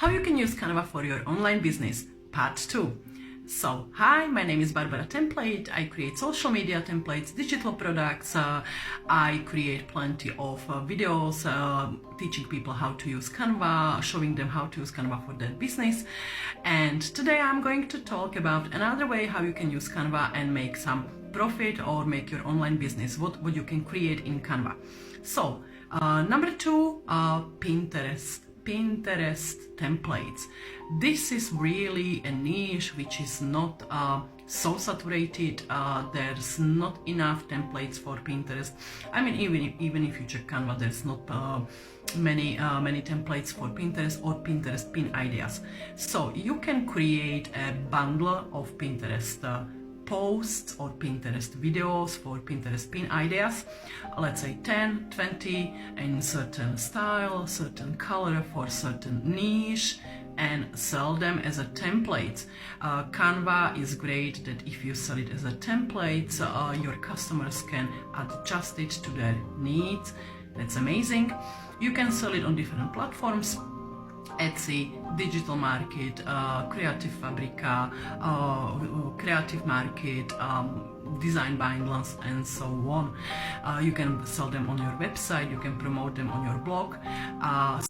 How you can use Canva for your online business, part 2. So, hi, my name is Barbara Template. I create social media templates, digital products. I create plenty of videos teaching people how to use Canva, showing them how to use Canva for their business. And today I'm going to talk about another way how you can use Canva and make some profit or make your online business, what you can create in Canva. So, number 2, Pinterest templates. This is really a niche which is not so saturated. There's not enough templates for Pinterest. I mean, even if you check Canva, there's not many templates for Pinterest or Pinterest pin ideas. So you can create a bundle of Pinterest posts or Pinterest videos for Pinterest pin ideas, let's say 10, 20 in certain style, certain color for certain niche, and sell them as a template. Canva is great that if you sell it as a template, your customers can adjust it to their needs. That's amazing. You can sell it on different platforms: Etsy, Digital Market, Creative Fabrica, Creative Market, Design Bindless, and so on. You can sell them on your website, you can promote them on your blog.